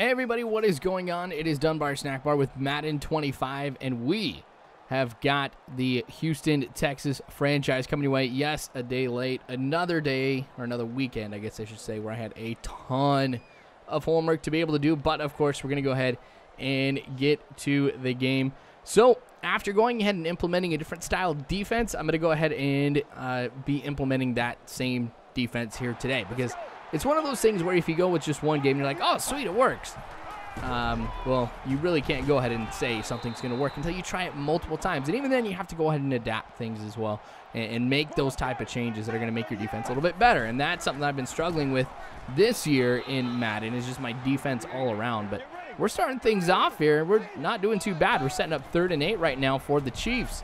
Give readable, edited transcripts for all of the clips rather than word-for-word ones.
Hey everybody, what is going on? It is Dunbar Snackbar with Madden 25, and we have got the Houston, Texas franchise coming your way. Yes, a day late, another day, or another weekend, I guess I should say, where I had a ton of homework to be able to do, but of course, we're going to go ahead and get to the game. So, after going ahead and implementing a different style of defense, I'm going to go ahead and be implementing that same defense here today, because it's one of those things where if you go with just one game, you're like, oh, sweet, it works. Well, you really can't go ahead and say something's going to work until you try it multiple times. And even then, you have to go ahead and adapt things as well and make those type of changes that are going to make your defense a little bit better. And that's something I've been struggling with this year in Madden, is just my defense all around. But we're starting things off here. We're not doing too bad. We're setting up 3rd and 8 right now for the Chiefs.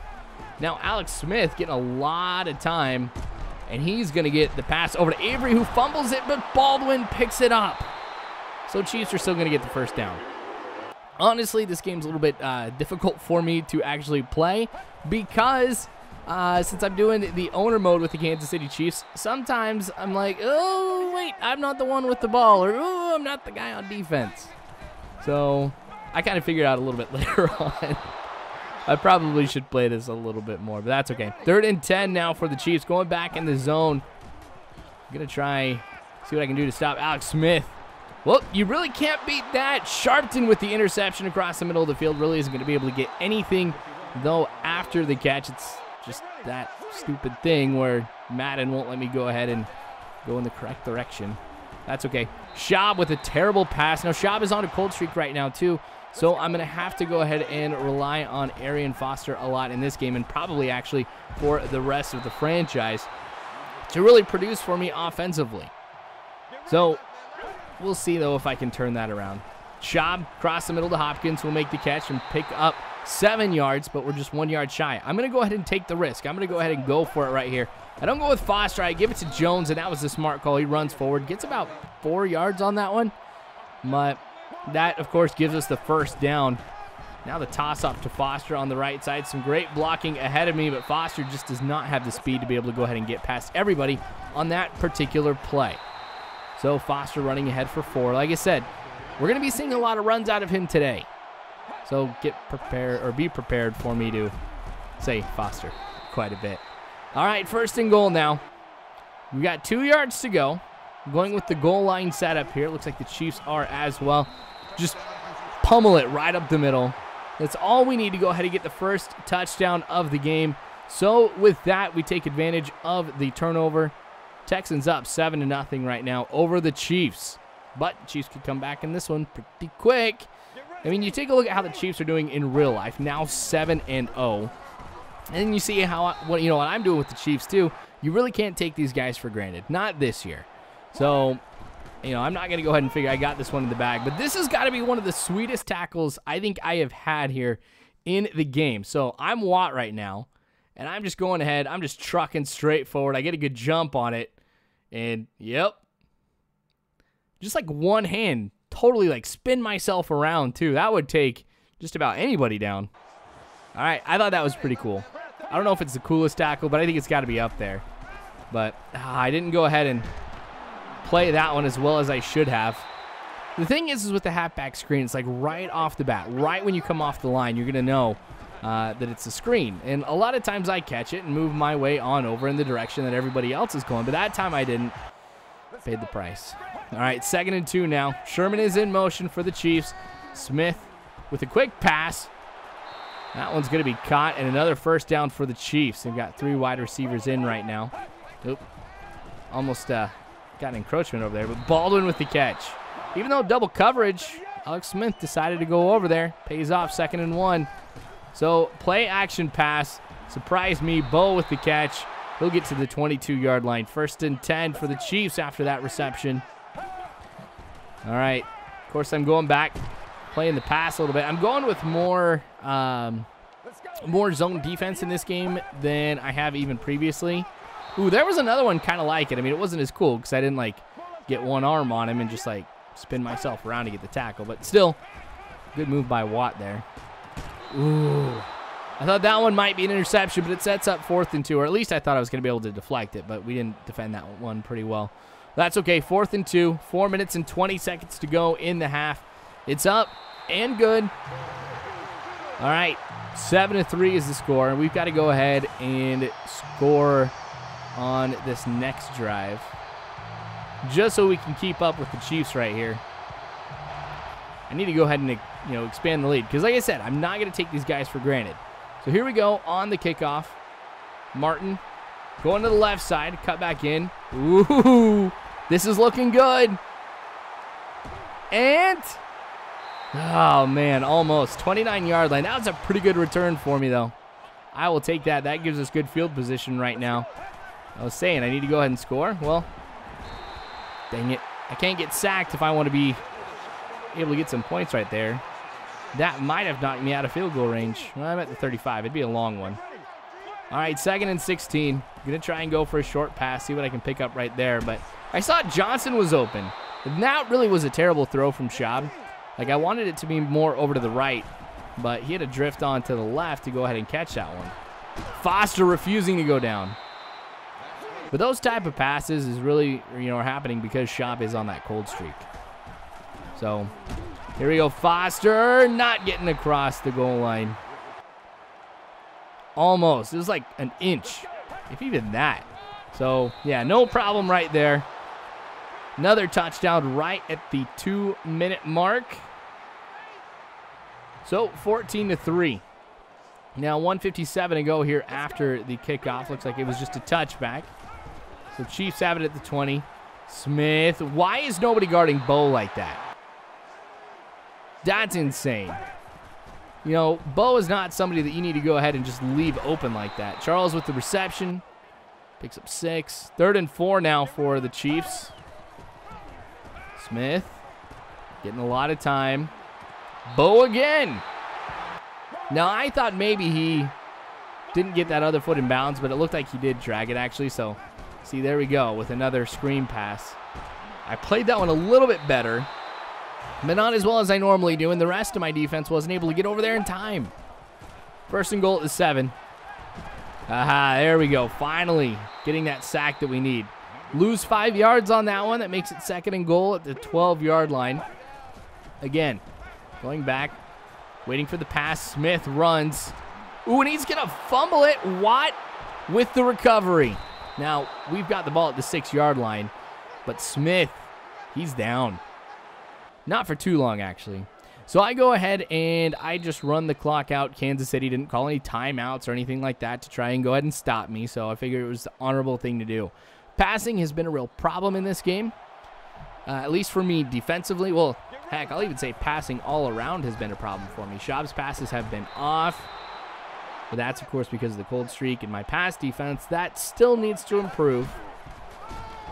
Now, Alex Smith getting a lot of time, and he's going to get the pass over to Avery, who fumbles it, but Baldwin picks it up. So Chiefs are still going to get the first down. Honestly, this game's a little bit difficult for me to actually play because since I'm doing the owner mode with the Kansas City Chiefs, sometimes I'm like, oh, wait, I'm not the one with the ball, or oh, I'm not the guy on defense. So I kind of figured out a little bit later on. I probably should play this a little bit more, but that's okay. 3rd and 10 now for the Chiefs, going back in the zone. I'm going to try, see what I can do to stop Alex Smith. Well, you really can't beat that. Sharpton with the interception across the middle of the field really isn't going to be able to get anything, though, after the catch. It's just that stupid thing where Madden won't let me go ahead and go in the correct direction. That's okay. Schaub with a terrible pass. Now, Schaub is on a cold streak right now, too. So I'm going to have to go ahead and rely on Arian Foster a lot in this game, and probably actually for the rest of the franchise, to really produce for me offensively. So we'll see, though, if I can turn that around. Schaub across the middle to Hopkins will make the catch and pick up 7 yards, but we're just 1 yard shy. I'm going to go ahead and take the risk. I'm going to go ahead and go for it right here. I don't go with Foster. I give it to Jones, and that was a smart call. He runs forward, gets about 4 yards on that one, but that, of course, gives us the first down. Now the toss-off to Foster on the right side. Some great blocking ahead of me, but Foster just does not have the speed to be able to go ahead and get past everybody on that particular play. So Foster running ahead for 4. Like I said, we're going to be seeing a lot of runs out of him today. So get prepared, or be prepared for me to say Foster quite a bit. All right, 1st and goal now. We've got 2 yards to go. I'm going with the goal line setup here. It looks like the Chiefs are as well. Just pummel it right up the middle. That's all we need to go ahead and get the first touchdown of the game. So with that, we take advantage of the turnover. Texans up 7-0 right now over the Chiefs. But Chiefs could come back in this one pretty quick. I mean, you take a look at how the Chiefs are doing in real life. Now 7-0. And then you see how what I'm doing with the Chiefs too. You really can't take these guys for granted. Not this year. So, I'm not going to go ahead and figure I got this one in the bag. But this has got to be one of the sweetest tackles I think I have had here in the game. So, I'm Watt right now. And I'm just going ahead. I'm just trucking straight forward. I get a good jump on it. And, yep. Just like one hand. Totally like spin myself around, too. That would take just about anybody down. All right. I thought that was pretty cool. I don't know if it's the coolest tackle, but I think it's got to be up there. But I didn't go ahead and play that one as well as I should have. The thing is with the halfback screen, it's like right off the bat, right when you come off the line, you're going to know that it's a screen. And a lot of times I catch it and move my way on over in the direction that everybody else is going. But that time I didn't. Paid the price. All right, 2nd and 2 now. Sherman is in motion for the Chiefs. Smith with a quick pass. That one's going to be caught, and another first down for the Chiefs. They've got 3 wide receivers in right now. Oop. Almost got an encroachment over there, but Baldwin with the catch. Even though double coverage, Alex Smith decided to go over there. Pays off, 2nd and 1. So play action pass. Surprised me. Bo with the catch. He'll get to the 22-yard line. 1st and 10 for the Chiefs after that reception. All right. Of course, I'm going back, playing the pass a little bit. I'm going with more zone defense in this game than I have even previously. Ooh, there was another one kind of like it. I mean, it wasn't as cool because I didn't, like, get one arm on him and just, like, spin myself around to get the tackle. But still, good move by Watt there. Ooh. I thought that one might be an interception, but it sets up 4th and 2, or at least I thought I was going to be able to deflect it, but we didn't defend that one pretty well. That's okay. 4th and 2, 4 minutes and 20 seconds to go in the half. It's up and good. All right, 7-3 is the score, and we've got to go ahead and score on this next drive just so we can keep up with the Chiefs right here. I need to go ahead and expand the lead because, like I said, I'm not going to take these guys for granted. So here we go on the kickoff. Martin going to the left side, cut back in. Ooh, this is looking good. And, oh man, almost 29-yard line. That was a pretty good return for me, though. I will take that. That gives us good field position right now. I was saying I need to go ahead and score. Well, dang it. I can't get sacked if I want to be able to get some points right there. That might have knocked me out of field goal range. Well, I'm at the 35. It'd be a long one. All right, 2nd and 16. Going to try and go for a short pass, see what I can pick up right there. But I saw Johnson was open. And that really was a terrible throw from Schaub. Like, I wanted it to be more over to the right, but he had to drift on to the left to go ahead and catch that one. Foster refusing to go down. But those type of passes is really, are happening because Schaub is on that cold streak. So, here we go. Foster not getting across the goal line. Almost. It was like an inch, if even that. So, yeah, no problem right there. Another touchdown right at the 2-minute mark. So, 14-3. Now, 1:57 to go here after the kickoff. Looks like it was just a touchback. So, Chiefs have it at the 20. Smith. Why is nobody guarding Bo like that? That's insane. Bo is not somebody that you need to go ahead and just leave open like that. Charles with the reception. Picks up 6. 3rd and 4 now for the Chiefs. Smith getting a lot of time. Bo again. Now, I thought maybe he didn't get that other foot in bounds, but it looked like he did drag it, actually. So, see, there we go with another screen pass. I played that one a little bit better, but not as well as I normally do, and the rest of my defense wasn't able to get over there in time. 1st and goal at the 7. Aha, there we go. Finally getting that sack that we need. Lose 5 yards on that one. That makes it 2nd and goal at the 12-yard line. Again, going back, waiting for the pass. Smith runs. Ooh, and he's going to fumble it. Watt with the recovery. Now, we've got the ball at the 6-yard line, but Smith, he's down. Not for too long, actually. So I go ahead and I just run the clock out. Kansas City didn't call any timeouts or anything like that to try and go ahead and stop me, so I figured it was the honorable thing to do. Passing has been a real problem in this game, at least for me defensively. Well, heck, I'll even say passing all around has been a problem for me. Schaub's passes have been off, but that's, of course, because of the cold streak and my pass defense. That still needs to improve,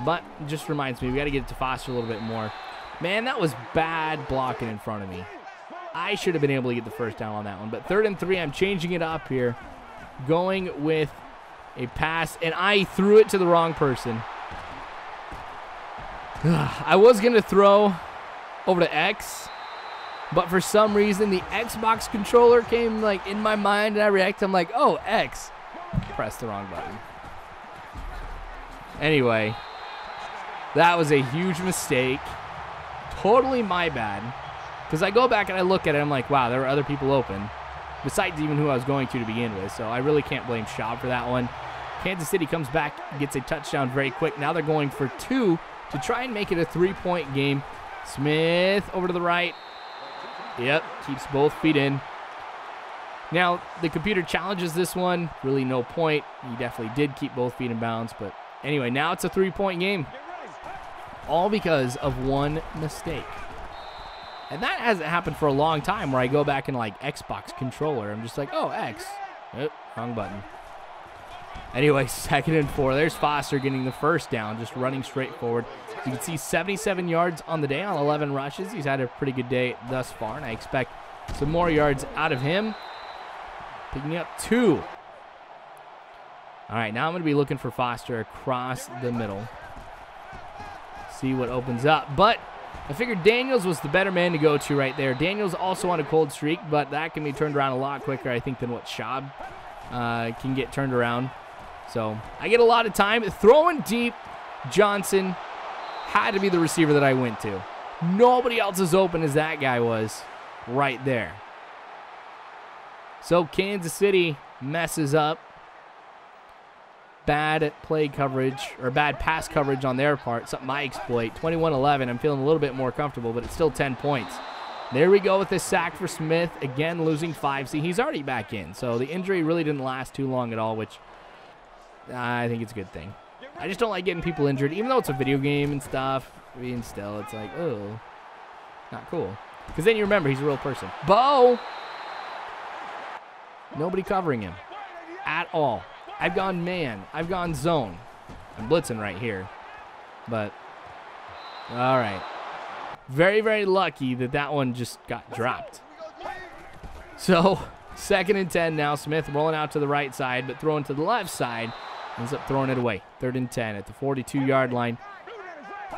but it just reminds me we got to get it to Foster a little bit more. Man, that was bad blocking in front of me. I should have been able to get the first down on that one, but 3rd and 3, I'm changing it up here, going with a pass, and I threw it to the wrong person. I was going to throw over to X, but for some reason the Xbox controller came in my mind, and I reacted. I'm like, oh, X. Press the wrong button. Anyway, that was a huge mistake. Totally my bad. Because I go back and I look at it, I'm like, wow, there were other people open, besides even who I was going to begin with. So I really can't blame Schaub for that one. Kansas City comes back, gets a touchdown very quick. Now they're going for 2 to try and make it a 3-point game. Smith over to the right. Yep, keeps both feet in. Now, the computer challenges this one. Really no point. He definitely did keep both feet in bounds. But anyway, now it's a 3-point game. All because of one mistake. And that hasn't happened for a long time where I go back in Xbox controller. I'm just like, oh, X. Yep, wrong button. Anyway, 2nd and 4. There's Foster getting the first down, just running straight forward. So you can see 77 yards on the day on 11 rushes. He's had a pretty good day thus far, and I expect some more yards out of him. Picking up 2. All right, now I'm going to be looking for Foster across the middle. See what opens up. But I figured Daniels was the better man to go to right there. Daniels also on a cold streak, but that can be turned around a lot quicker, I think, than what Schaub can get turned around. So I get a lot of time. Throwing deep, Johnson had to be the receiver that I went to. Nobody else as open as that guy was right there. So Kansas City messes up. Bad play coverage, or bad pass coverage on their part. Something I exploit. 21-11. I'm feeling a little bit more comfortable, but it's still 10 points. There we go with this sack for Smith. Again, losing 5. See, he's already back in. So the injury really didn't last too long at all, which I think it's a good thing. I just don't like getting people injured, even though it's a video game and stuff. I mean, still, it's like, oh, not cool. Because then you remember he's a real person. Bo! Nobody covering him at all. I've gone man. I've gone zone. I'm blitzing right here. But, all right. Very, very lucky that that one just got dropped. So, 2nd and 10 now. Smith rolling out to the right side, but throwing to the left side. Ends up throwing it away. 3rd and 10 at the 42-yard line.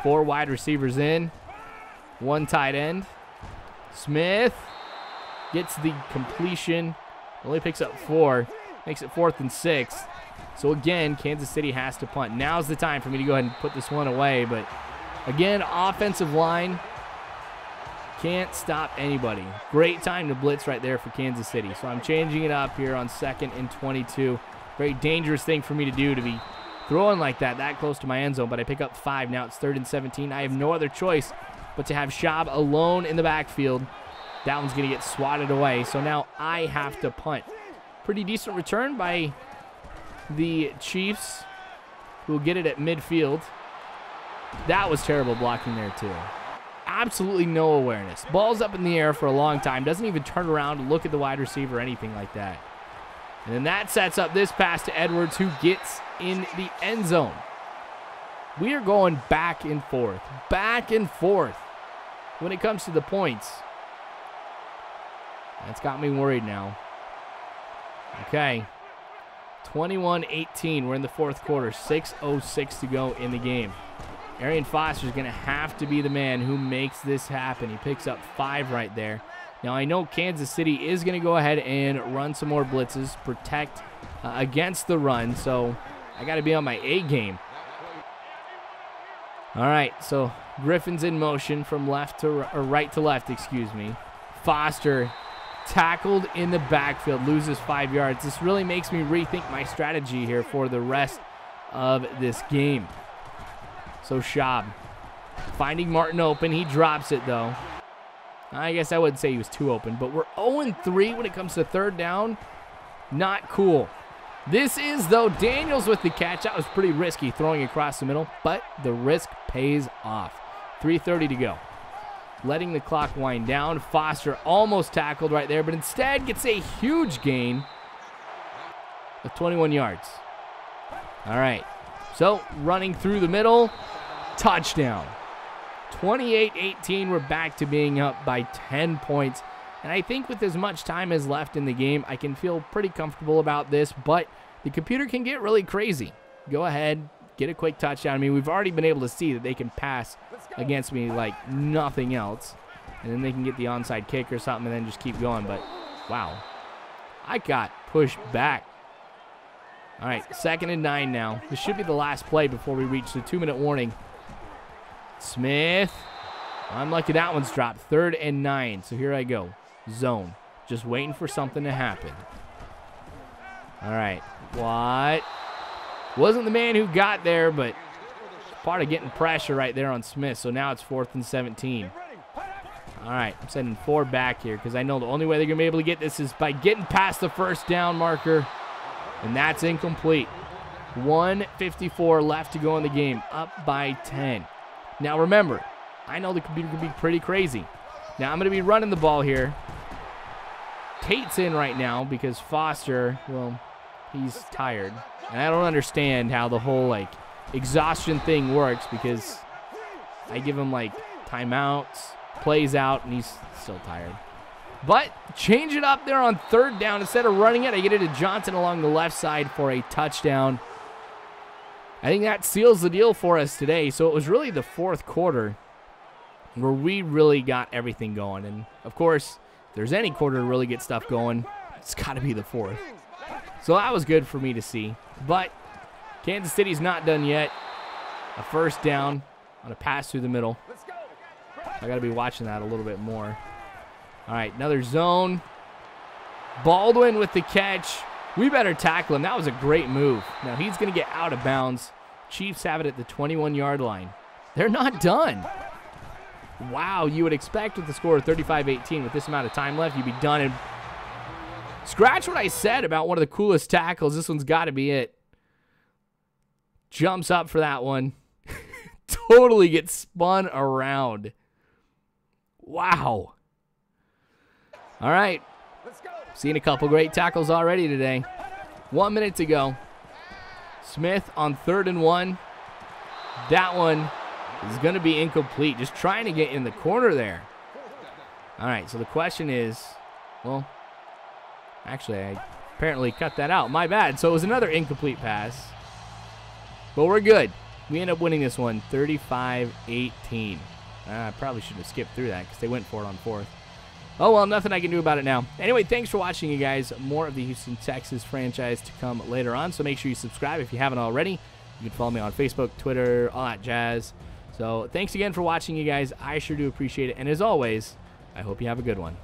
4 wide receivers in. 1 tight end. Smith gets the completion. Only picks up 4. Makes it 4th and 6. So again, Kansas City has to punt. Now's the time for me to go ahead and put this one away. But again, offensive line can't stop anybody. Great time to blitz right there for Kansas City. So I'm changing it up here on 2nd and 22. Very dangerous thing for me to do, to be throwing like that close to my end zone. But I pick up 5. Now it's 3rd and 17. I have no other choice but to have Schaub alone in the backfield. That one's going to get swatted away. So now I have to punt. Pretty decent return by the Chiefs, who will get it at midfield. That was terrible blocking there, too. Absolutely no awareness. Ball's up in the air for a long time. Doesn't even turn around to look at the wide receiver or anything like that. And then that sets up this pass to Edwards, who gets in the end zone. We are going back and forth. Back and forth when it comes to the points. That's got me worried now. Okay. 21-18. We're in the 4th quarter. 6:06 to go in the game. Arian Foster's going to have to be the man who makes this happen. He picks up 5 right there. Now, I know Kansas City is going to go ahead and run some more blitzes, protect against the run, so I got to be on my A game. All right, so Griffin's in motion from left to or right to left, excuse me. Foster tackled in the backfield, loses 5 yards. This really makes me rethink my strategy here for the rest of this game. So Schaub finding Martin open. He drops it, though. I guess I wouldn't say he was too open, but we're 0-3 when it comes to 3rd down. Not cool. This is, though, Daniels with the catch. That was pretty risky throwing across the middle, but the risk pays off. 3:30 to go. Letting the clock wind down. Foster almost tackled right there, but instead gets a huge gain of 21 yards. All right. So, running through the middle. Touchdown. 28-18. We're back to being up by 10 points. And I think with as much time as left in the game, I can feel pretty comfortable about this, but the computer can get really crazy. Go ahead, get a quick touchdown. I mean, we've already been able to see that they can pass against me like nothing else. And then they can get the onside kick or something and then just keep going. But, wow. I got pushed back. All right, 2nd and 9 now. This should be the last play before we reach the 2-minute warning. Smith. I'm lucky that one's dropped. 3rd and 9. So here I go. Zone. Just waiting for something to happen. All right. What? Wasn't the man who got there, but part of getting pressure right there on Smith. So now it's 4th and 17. All right. I'm sending 4 back here because I know the only way they're going to be able to get this is by getting past the 1st down marker. And that's incomplete. 1:54 left to go in the game. Up by 10. Now remember, I know the computer can be pretty crazy. Now I'm going to be running the ball here. Tate's in right now because Foster, well, he's tired. And I don't understand how the whole, like, exhaustion thing works because I give him, like, timeouts, plays out, and he's still tired. But change it up there on 3rd down. Instead of running it, I get it to Johnson along the left side for a touchdown. I think that seals the deal for us today. So it was really the 4th quarter where we really got everything going. And, of course, if there's any quarter to really get stuff going, it's got to be the 4th. So that was good for me to see. But Kansas City's not done yet. A 1st down on a pass through the middle. I got to be watching that a little bit more. All right, another zone. Baldwin with the catch. We better tackle him. That was a great move. Now he's going to get out of bounds. Chiefs have it at the 21-yard line. They're not done. Wow, you would expect with the score of 35-18 with this amount of time left, you'd be done. And scratch what I said about one of the coolest tackles. This one's got to be it. Jumps up for that one. Totally gets spun around. Wow. All right. Seen a couple great tackles already today. 1 minute to go. Smith on 3rd and 1. That one is going to be incomplete. Just trying to get in the corner there. All right, so the question is, well, actually, I apparently cut that out. My bad. So it was another incomplete pass. But we're good. We end up winning this one 35-18. I probably should have skipped through that because they went for it on 4th. Oh, well, nothing I can do about it now. Anyway, thanks for watching, you guys. More of the Houston Texans franchise to come later on, so make sure you subscribe if you haven't already. You can follow me on Facebook, Twitter, all that jazz. So thanks again for watching, you guys. I sure do appreciate it. And as always, I hope you have a good one.